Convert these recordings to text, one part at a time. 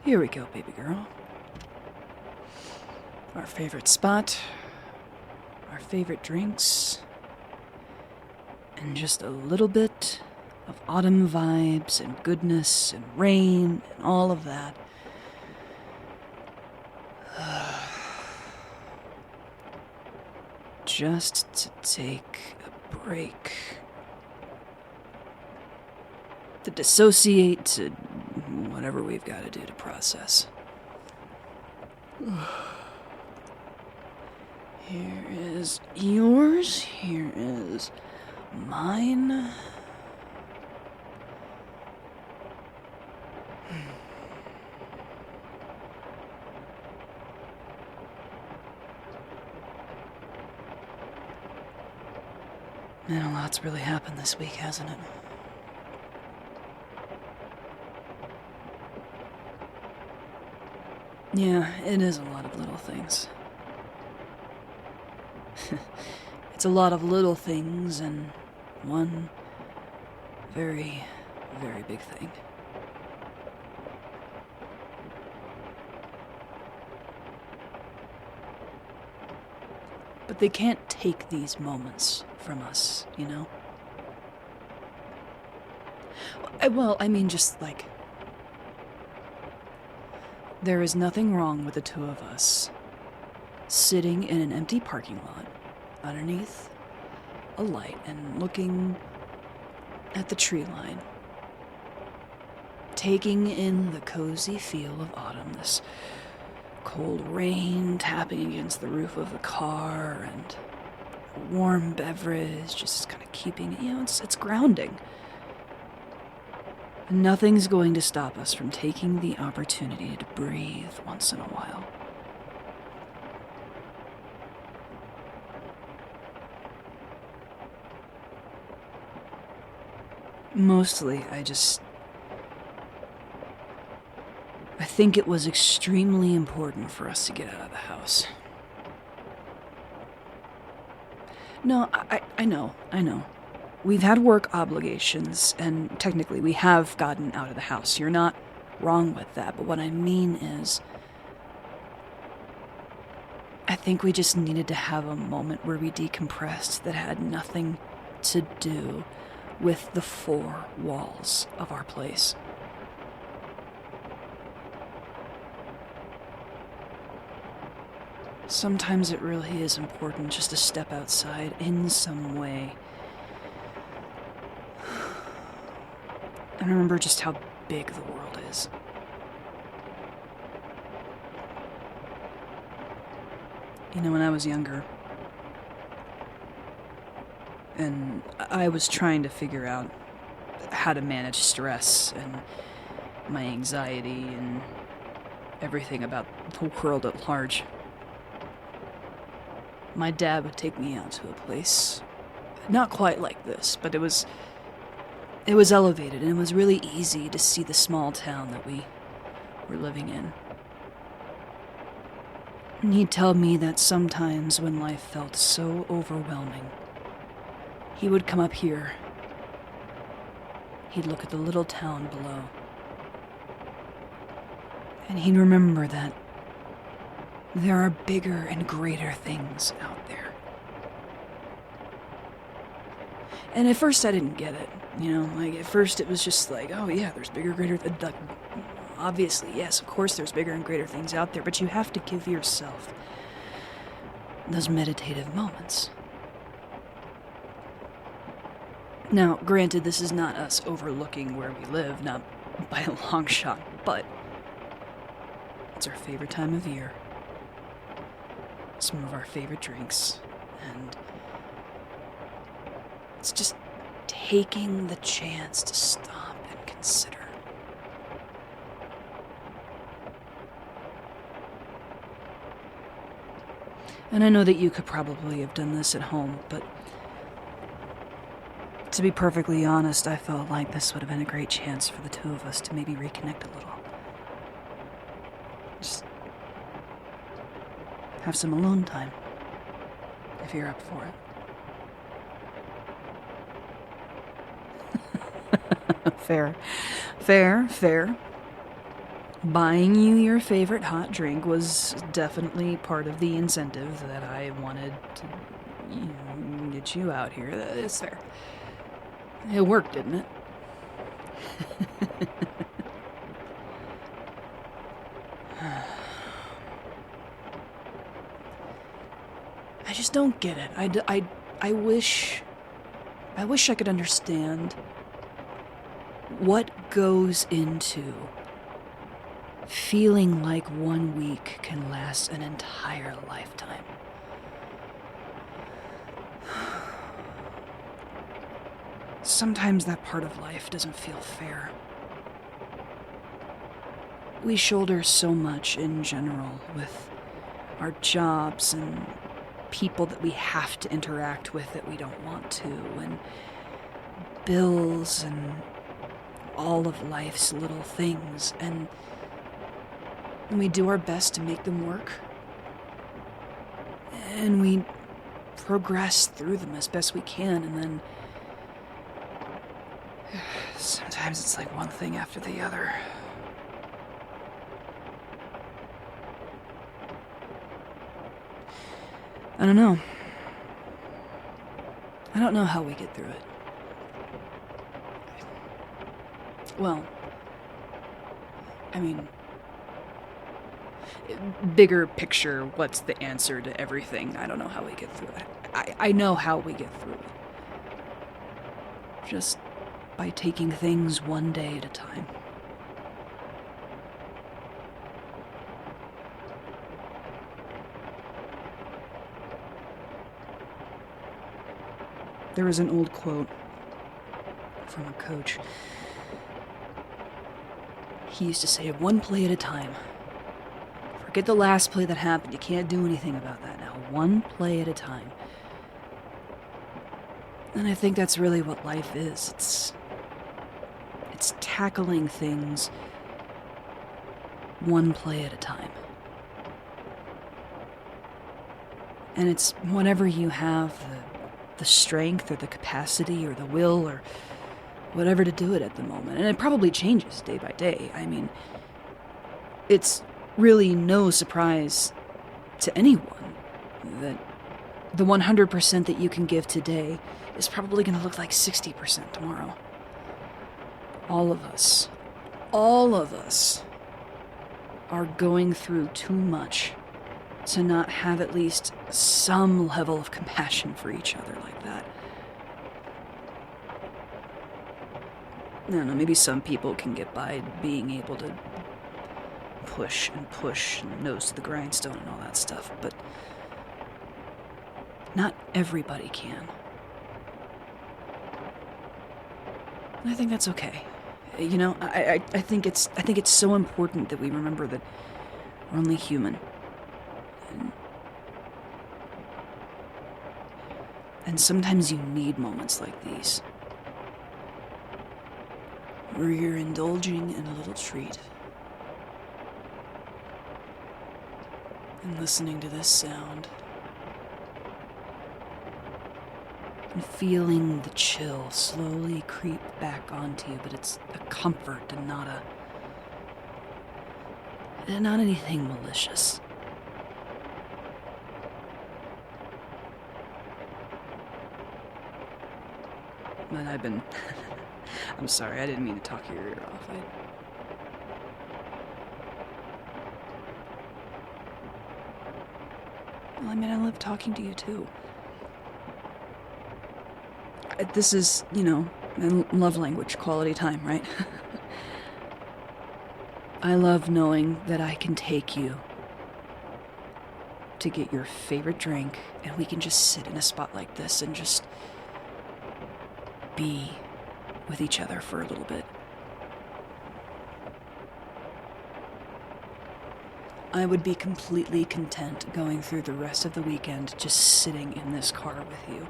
Here we go, baby girl. Our favorite spot, our favorite drinks, and just a little bit of autumn vibes and goodness and rain and all of that. Just to take a break. To dissociate, to whatever we've got to do to process. Here is yours. Here is mine. Man, a lot's really happened this week, hasn't it? Yeah, it is a lot of little things. It's a lot of little things and one very, very big thing. But they can't take these moments from us, you know? Well, I mean, just like... There is nothing wrong with the two of us sitting in an empty parking lot underneath a light and looking at the tree line, taking in the cozy feel of autumn, this cold rain tapping against the roof of the car, and a warm beverage just kind of keeping, it's grounding. Nothing's going to stop us from taking the opportunity to breathe once in a while. Mostly, I think it was extremely important for us to get out of the house. No, I know. We've had work obligations, and technically we have gotten out of the house. You're not wrong with that, but what I mean is, I think we just needed to have a moment where we decompressed that had nothing to do with the four walls of our place. Sometimes it really is important just to step outside in some way. And remember just how big the world is. You know, when I was younger, and I was trying to figure out how to manage stress and my anxiety and everything about the world at large, my dad would take me out to a place, not quite like this, but it was elevated, and it was really easy to see the small town that we were living in. And he'd tell me that sometimes when life felt so overwhelming, he would come up here. He'd look at the little town below. And he'd remember that there are bigger and greater things out there. And at first I didn't get it. At first it was just like, oh yeah, there's bigger, greater... obviously, yes, of course there's bigger and greater things out there, but you have to give yourself those meditative moments. Now, granted, this is not us overlooking where we live, not by a long shot, but it's our favorite time of year. Some of our favorite drinks, and it's just taking the chance to stop and consider. And I know that you could probably have done this at home, but to be perfectly honest, I felt like this would have been a great chance for the two of us to maybe reconnect a little. Just have some alone time, if you're up for it. Fair. buying you your favorite hot drink was definitely part of the incentive that I wanted to, get you out here. That's fair. It worked, didn't it? I just don't get it. I wish I could understand what goes into feeling like 1 week can last an entire lifetime. Sometimes that part of life doesn't feel fair. We shoulder so much in general with our jobs and people that we have to interact with that we don't want to, and bills and all of life's little things, and we do our best to make them work. And we progress through them as best we can, and then sometimes it's like one thing after the other. I don't know. I don't know how we get through it. Well, I mean, bigger picture, what's the answer to everything? I don't know how we get through it. I know how we get through it. Just by taking things one day at a time. There was an old quote from a coach. He used to say, 1 play at a time. Forget the last play that happened. You can't do anything about that now. 1 play at a time. And I think that's really what life is. It's tackling things 1 play at a time. And it's whenever you have the strength or the capacity or the will or whatever to do it at the moment. And it probably changes day by day. I mean, it's really no surprise to anyone that the 100% that you can give today is probably going to look like 60% tomorrow. All of us are going through too much to not have at least some level of compassion for each other like that. I don't know, maybe some people can get by being able to push and nose to the grindstone and all that stuff, but not everybody can. And I think that's okay. You know, I think it's so important that we remember that we're only human. And sometimes you need moments like these, where you're indulging in a little treat and listening to this sound and feeling the chill slowly creep back onto you, but it's a comfort and not anything malicious. But I've been... I'm sorry, I didn't mean to talk your ear off. Well, I mean, I love talking to you, too. This is, my love language, quality time, right? I love knowing that I can take you to get your favorite drink, and we can just sit in a spot like this and just be with each other for a little bit. I would be completely content going through the rest of the weekend just sitting in this car with you.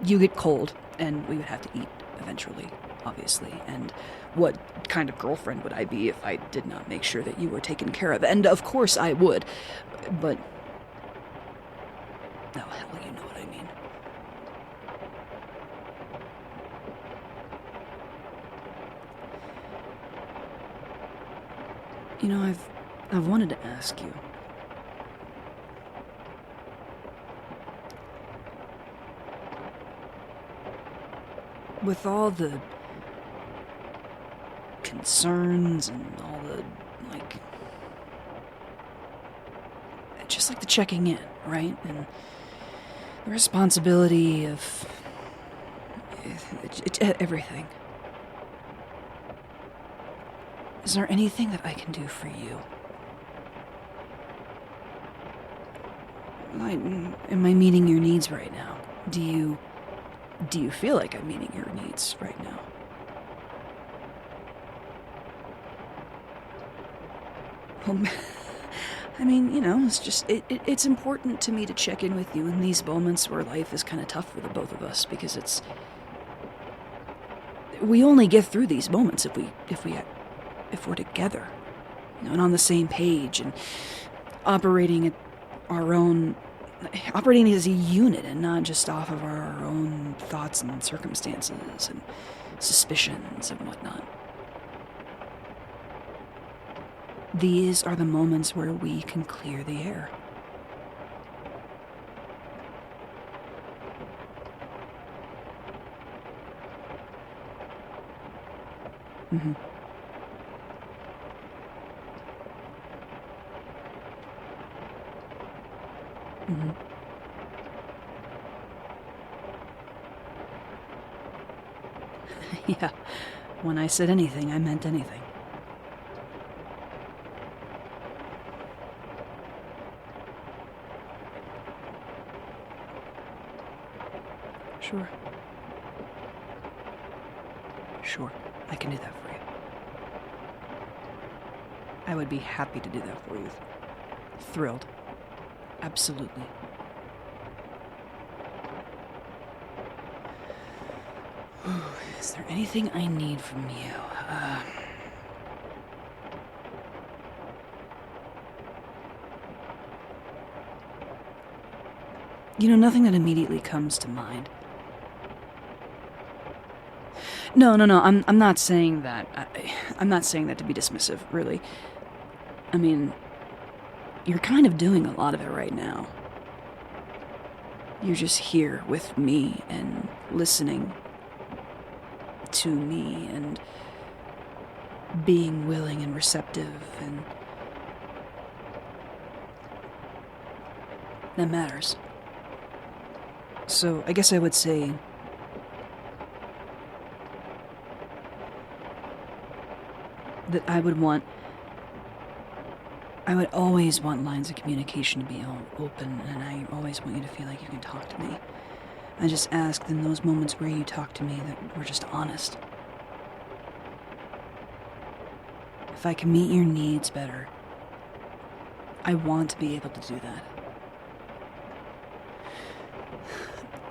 You get cold, and we would have to eat eventually, obviously. And what kind of girlfriend would I be if I did not make sure that you were taken care of? And of course I would, but... oh, hell, you know what I mean. You know, I've wanted to ask you. With all the concerns and all the, like, just like the checking in, right? And the responsibility of everything. Is there anything that I can do for you? Am I meeting your needs right now? Do you feel like I'm meeting your needs right now? Well, I mean, you know, it's just, it's important to me to check in with you in these moments where life is kind of tough for the both of us, because we only get through these moments if we're together, you know, and on the same page, and operating as a unit and not just off of our own thoughts and circumstances and suspicions and whatnot. These are the moments where we can clear the air. Mm-hmm. Mm-hmm. Yeah, when I said anything, I meant anything. Sure. Sure, I can do that for you. I would be happy to do that for you. Thrilled. Absolutely. Is there anything I need from you? You know, nothing that immediately comes to mind. No, I'm not saying that. I'm not saying that to be dismissive, really. I mean, you're kind of doing a lot of it right now. You're just here with me and listening to me and being willing and receptive, and that matters. So I guess I would say that I would always want lines of communication to be open, and I always want you to feel like you can talk to me. I just ask in those moments where you talk to me that we're just honest. If I can meet your needs better, I want to be able to do that.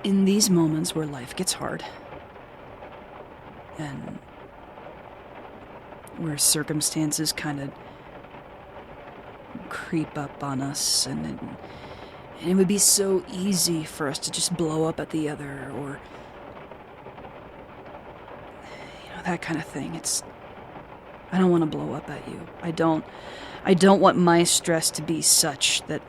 In these moments where life gets hard, and where circumstances kind of creep up on us, and it would be so easy for us to just blow up at the other, or, you know, that kind of thing. I don't want to blow up at you. I don't want my stress to be such that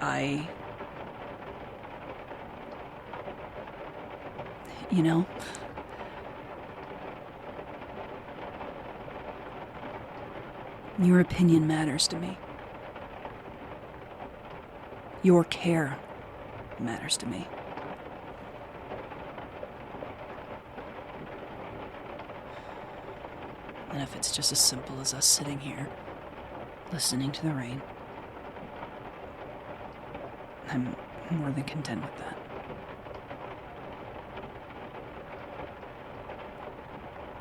you know? Your opinion matters to me. Your care matters to me. And if it's just as simple as us sitting here, listening to the rain, I'm more than content with that.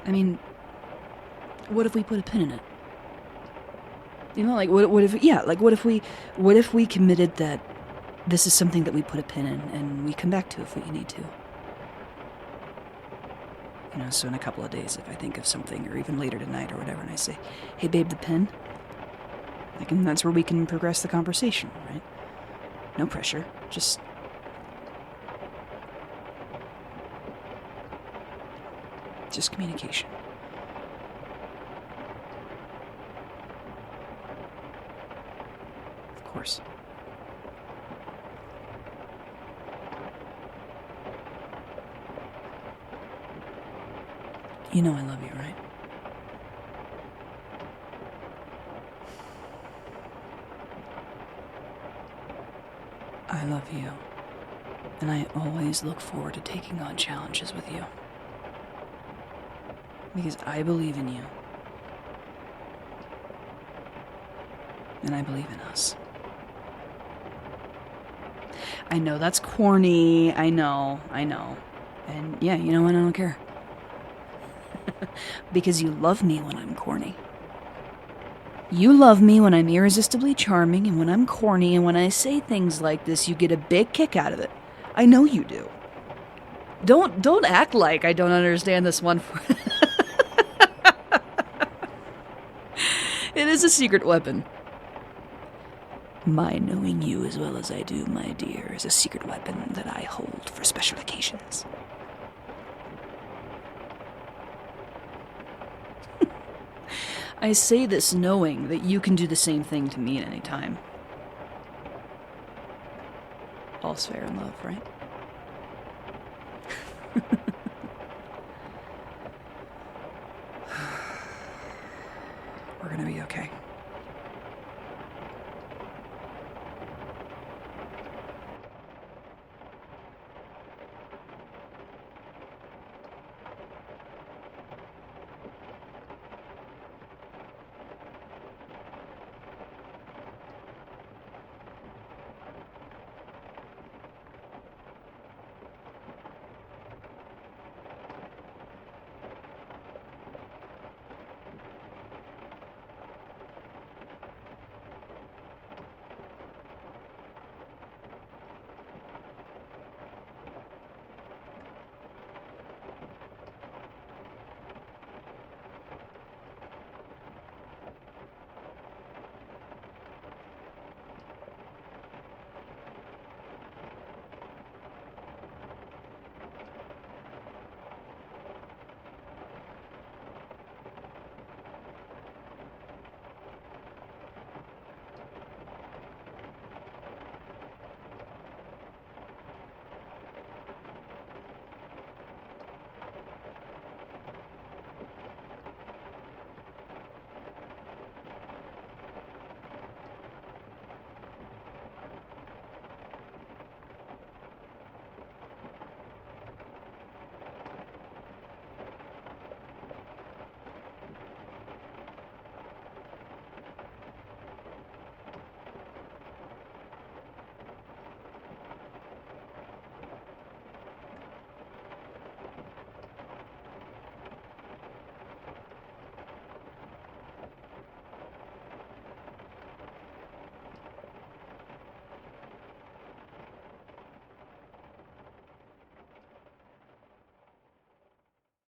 I mean, what if we put a pin in it? You know, like, what if we committed that this is something that we put a pin in and we come back to if we need to? You know, so in a couple of days, if I think of something, or even later tonight or whatever, and I say, hey babe, the pin, like, and that's where we can progress the conversation, right? No pressure, just communication. course. You know I love you, right? I love you. And I always look forward to taking on challenges with you. Because I believe in you. And I believe in us. I know that's corny. I know. And yeah, you know what? I don't care. Because you love me when I'm corny. You love me when I'm irresistibly charming and when I'm corny, and when I say things like this, you get a big kick out of it. I know you do. Don't act like I don't understand this one. It is a secret weapon. My knowing you as well as I do, my dear, is a secret weapon that I hold for special occasions. I say this knowing that you can do the same thing to me at any time. All's fair in love, right?